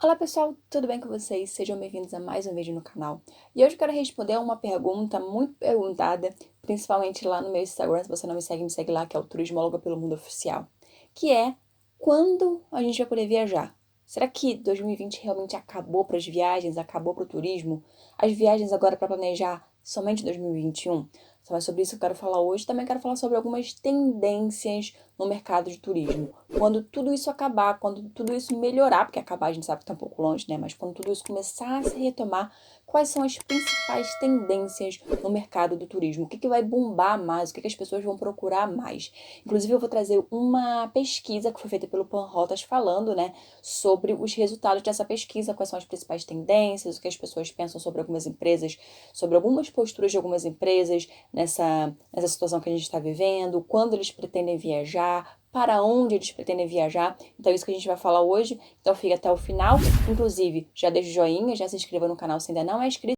Olá pessoal, tudo bem com vocês? Sejam bem-vindos a mais um vídeo no canal. E hoje eu quero responder a uma pergunta muito perguntada, principalmente lá no meu Instagram. Se você não me segue lá, que é o Turismóloga pelo Mundo Oficial. Que é, quando a gente vai poder viajar? Será que 2020 realmente acabou para as viagens, acabou para o turismo? As viagens agora para planejar somente 2021? Então é sobre isso que eu quero falar hoje. Também quero falar sobre algumas tendências no mercado de turismo. Quando tudo isso acabar, quando tudo isso melhorar, porque acabar a gente sabe que tá um pouco longe, né? Mas quando tudo isso começar a se retomar, quais são as principais tendências no mercado do turismo? O que vai bombar mais? O que as pessoas vão procurar mais? Inclusive, eu vou trazer uma pesquisa que foi feita pelo Panrotas falando, né, sobre os resultados dessa pesquisa, quais são as principais tendências, o que as pessoas pensam sobre algumas empresas, sobre algumas posturas de algumas empresas nessa situação que a gente está vivendo, quando eles pretendem viajar, para onde eles pretendem viajar. Então é isso que a gente vai falar hoje. Então fica até o final. Inclusive, já deixa o joinha, já se inscreva no canal se ainda não é inscrito.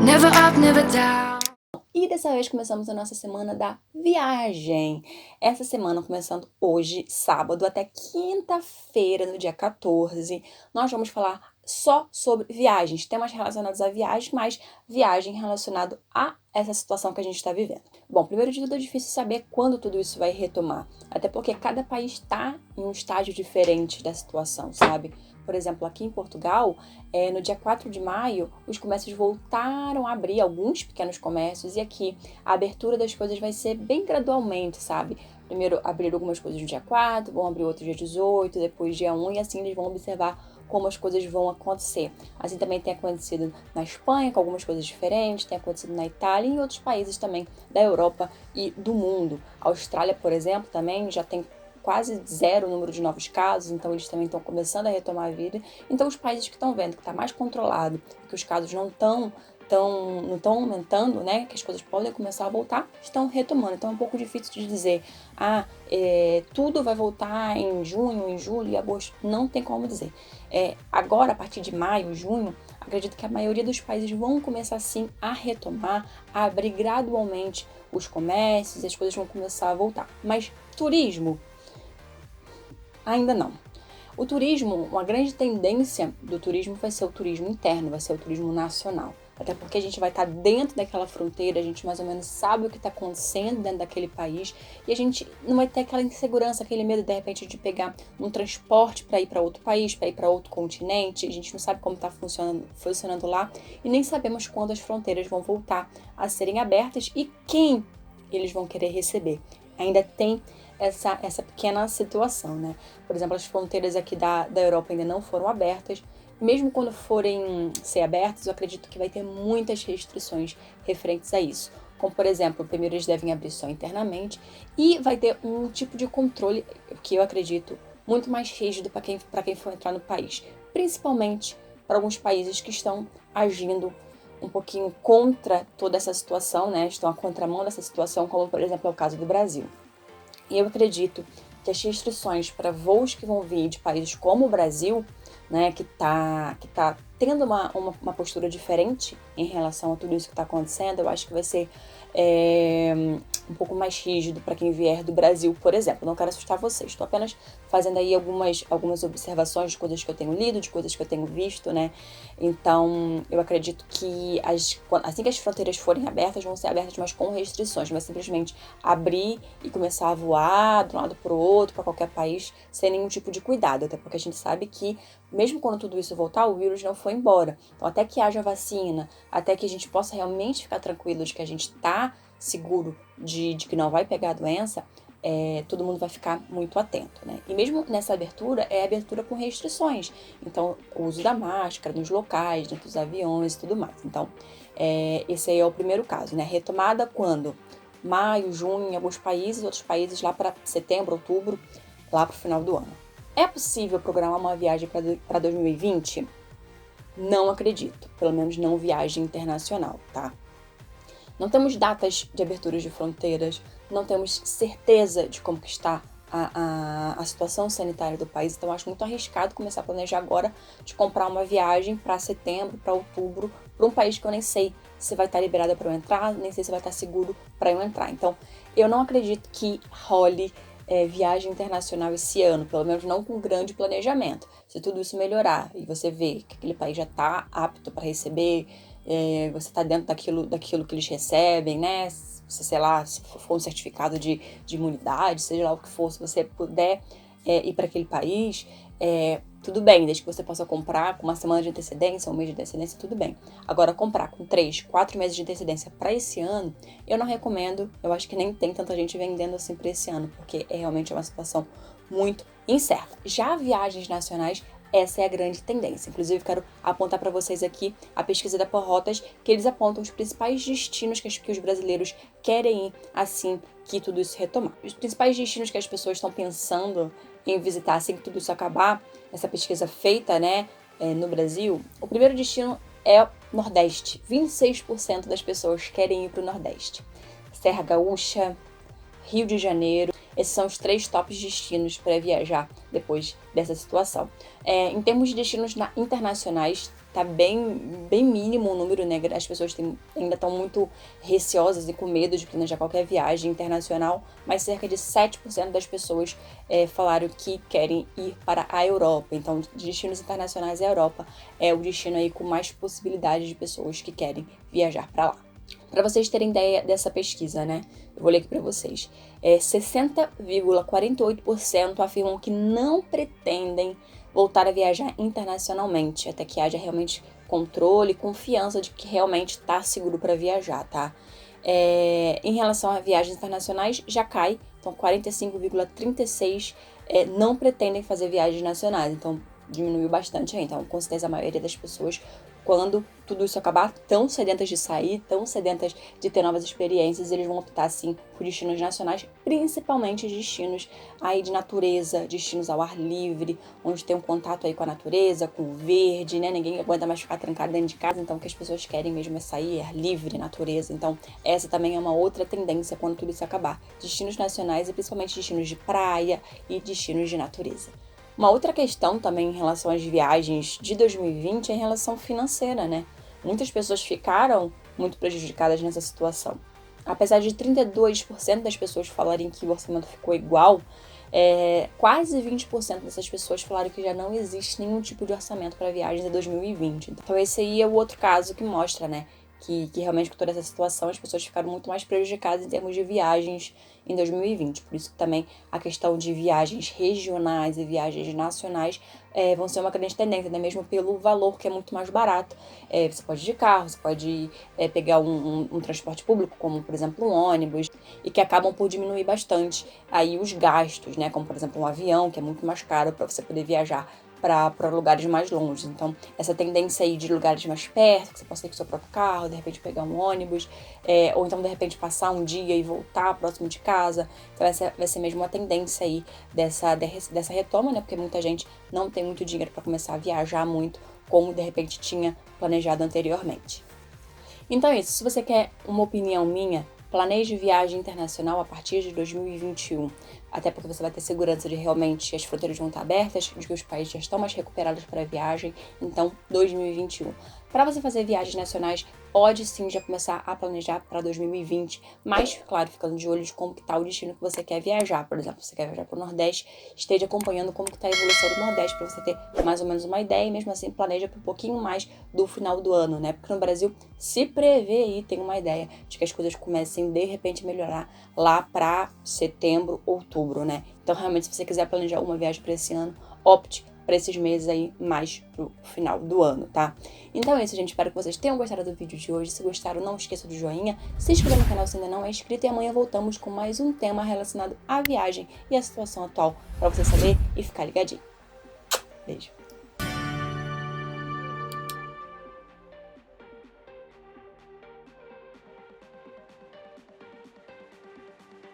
Never up, never down. E dessa vez começamos a nossa semana da viagem. Essa semana, começando hoje, sábado, até quinta-feira, no dia 14, nós vamos falar só sobre viagens, temas relacionados a viagens, mas viagem relacionado a essa situação que a gente está vivendo. Bom, primeiro de tudo é difícil saber quando tudo isso vai retomar, até porque cada país está em um estágio diferente da situação, sabe? Por exemplo, aqui em Portugal, no dia 4 de maio, os comércios voltaram a abrir, alguns pequenos comércios, e aqui a abertura das coisas vai ser bem gradualmente, sabe? Primeiro abrir algumas coisas no dia 4, vão abrir outro dia 18, depois dia 1, e assim eles vão observar como as coisas vão acontecer. Assim também tem acontecido na Espanha, com algumas coisas diferentes, tem acontecido na Itália e em outros países também da Europa e do mundo. A Austrália, por exemplo, também já tem quase zero número de novos casos, então eles também estão começando a retomar a vida. Então os países que estão vendo que está mais controlado, que os casos não estão aumentando, né, que as coisas podem começar a voltar, estão retomando. Então é um pouco difícil de dizer, tudo vai voltar em junho, em julho e agosto. Não tem como dizer. Agora, a partir de maio, junho, acredito que a maioria dos países vão começar sim a retomar, a abrir gradualmente os comércios e as coisas vão começar a voltar. Mas turismo, ainda não. O turismo, uma grande tendência do turismo vai ser o turismo interno, vai ser o turismo nacional. Até porque a gente vai estar dentro daquela fronteira, a gente mais ou menos sabe o que está acontecendo dentro daquele país e a gente não vai ter aquela insegurança, aquele medo de repente de pegar um transporte para ir para outro país, para ir para outro continente. A gente não sabe como está funcionando lá e nem sabemos quando as fronteiras vão voltar a serem abertas e quem eles vão querer receber. Ainda tem essa pequena situação, né? Por exemplo, as fronteiras aqui da Europa ainda não foram abertas. Mesmo quando forem ser abertas, eu acredito que vai ter muitas restrições referentes a isso. Como, por exemplo, primeiro eles devem abrir só internamente e vai ter um tipo de controle, que eu acredito, muito mais rígido para quem for entrar no país. Principalmente para alguns países que estão agindo um pouquinho contra toda essa situação, né? Estão à contramão dessa situação, como, por exemplo, é o caso do Brasil. E eu acredito que as restrições para voos que vão vir de países como o Brasil, né, que tá tendo uma postura diferente em relação a tudo isso que está acontecendo, eu acho que vai ser um pouco mais rígido para quem vier do Brasil, por exemplo. Não quero assustar vocês, estou apenas fazendo aí algumas observações de coisas que eu tenho lido, de coisas que eu tenho visto, né? Então, eu acredito que assim que as fronteiras forem abertas, vão ser abertas, mas com restrições. Não é simplesmente abrir e começar a voar de um lado para o outro, para qualquer país, sem nenhum tipo de cuidado. Até porque a gente sabe que, mesmo quando tudo isso voltar, o vírus não foi embora. Então, até que haja vacina, até que a gente possa realmente ficar tranquilo de que a gente está seguro de que não vai pegar a doença, todo mundo vai ficar muito atento, né? E mesmo nessa abertura, é abertura com restrições. Então, o uso da máscara nos locais, dentro dos aviões e tudo mais. Então, esse aí é o primeiro caso, né? Retomada quando? Maio, junho, em alguns países, outros países lá para setembro, outubro, lá para o final do ano. É possível programar uma viagem para 2020? Não acredito, pelo menos não viagem internacional, tá? Não temos datas de abertura de fronteiras, não temos certeza de como que está a situação sanitária do país, então acho muito arriscado começar a planejar agora de comprar uma viagem para setembro, para outubro, para um país que eu nem sei se vai estar liberada para eu entrar, nem sei se vai estar seguro para eu entrar. Então, eu não acredito que role viagem internacional esse ano, pelo menos não com grande planejamento. Se tudo isso melhorar e você vê que aquele país já está apto para receber, você está dentro daquilo que eles recebem, né? Sei lá, se for um certificado de imunidade, seja lá o que for, se você puder ir para aquele país, tudo bem, desde que você possa comprar com uma semana de antecedência, um mês de antecedência, tudo bem. Agora, comprar com 3, 4 meses de antecedência para esse ano, eu não recomendo. Eu acho que nem tem tanta gente vendendo assim para esse ano, porque realmente é uma situação muito incerta. Já viagens nacionais, essa é a grande tendência. Inclusive, quero apontar para vocês aqui a pesquisa da Porrotas, que eles apontam os principais destinos que os brasileiros querem ir assim que tudo isso retomar. Os principais destinos que as pessoas estão pensando em visitar assim que tudo isso acabar, essa pesquisa feita, né, no Brasil, o primeiro destino é o Nordeste. 26% das pessoas querem ir para o Nordeste. Serra Gaúcha, Rio de Janeiro, esses são os 3 tops destinos para viajar depois dessa situação. Em termos de destinos internacionais, tá bem mínimo o número, né? As pessoas ainda estão muito receosas e com medo de planejar qualquer viagem internacional, mas cerca de 7% das pessoas falaram que querem ir para a Europa. Então, destinos internacionais, a Europa é o destino aí com mais possibilidade de pessoas que querem viajar para lá. Para vocês terem ideia dessa pesquisa, né? Eu vou ler aqui para vocês. 60,48% afirmam que não pretendem voltar a viajar internacionalmente, até que haja realmente controle e confiança de que realmente está seguro para viajar, tá? Em relação a viagens internacionais, já cai. Então, 45,36% não pretendem fazer viagens nacionais. Então, diminuiu bastante aí. Então, com certeza, a maioria das pessoas, quando tudo isso acabar, tão sedentas de sair, tão sedentas de ter novas experiências, eles vão optar, sim, por destinos nacionais, principalmente destinos aí de natureza, destinos ao ar livre, onde tem um contato aí com a natureza, com o verde, né? Ninguém aguenta mais ficar trancado dentro de casa, então o que as pessoas querem mesmo é sair, ar livre, natureza. Então, essa também é uma outra tendência quando tudo isso acabar. Destinos nacionais e principalmente destinos de praia e destinos de natureza. Uma outra questão também em relação às viagens de 2020 é em relação financeira, né? Muitas pessoas ficaram muito prejudicadas nessa situação. Apesar de 32% das pessoas falarem que o orçamento ficou igual, quase 20% dessas pessoas falaram que já não existe nenhum tipo de orçamento para viagens em 2020. Então esse aí é o outro caso que mostra, né? Que realmente com toda essa situação as pessoas ficaram muito mais prejudicadas em termos de viagens em 2020. Por isso que também a questão de viagens regionais e viagens nacionais vão ser uma grande tendência, né? Mesmo pelo valor que é muito mais barato. Você pode ir de carro, você pode pegar um transporte público, como por exemplo um ônibus, e que acabam por diminuir bastante aí os gastos, né? Como por exemplo um avião, que é muito mais caro para você poder viajar para lugares mais longe. Então, essa tendência aí de lugares mais perto, que você possa ir com o seu próprio carro, de repente pegar um ônibus, ou então de repente passar um dia e voltar próximo de casa. Então, essa vai ser mesmo uma tendência aí dessa retoma, né? Porque muita gente não tem muito dinheiro para começar a viajar muito, como de repente tinha planejado anteriormente. Então é isso. Se você quer uma opinião minha, planeje viagem internacional a partir de 2021, até porque você vai ter segurança de realmente as fronteiras vão estar abertas, de que os países já estão mais recuperados para a viagem, então 2021. Para você fazer viagens nacionais, pode sim já começar a planejar para 2020, mas, claro, ficando de olho de como que está o destino que você quer viajar. Por exemplo, você quer viajar para o Nordeste, esteja acompanhando como que está a evolução do Nordeste para você ter mais ou menos uma ideia e mesmo assim planeja para um pouquinho mais do final do ano, né? Porque no Brasil se prevê aí, tem uma ideia de que as coisas comecem de repente a melhorar lá para setembro, outubro, né? Então, realmente, se você quiser planejar uma viagem para esse ano, opte para esses meses aí mais pro final do ano, tá? Então é isso, gente. Espero que vocês tenham gostado do vídeo de hoje. Se gostaram, não esqueça do joinha, se inscreva no canal se ainda não é inscrito e amanhã voltamos com mais um tema relacionado à viagem e à situação atual para você saber e ficar ligadinho. Beijo!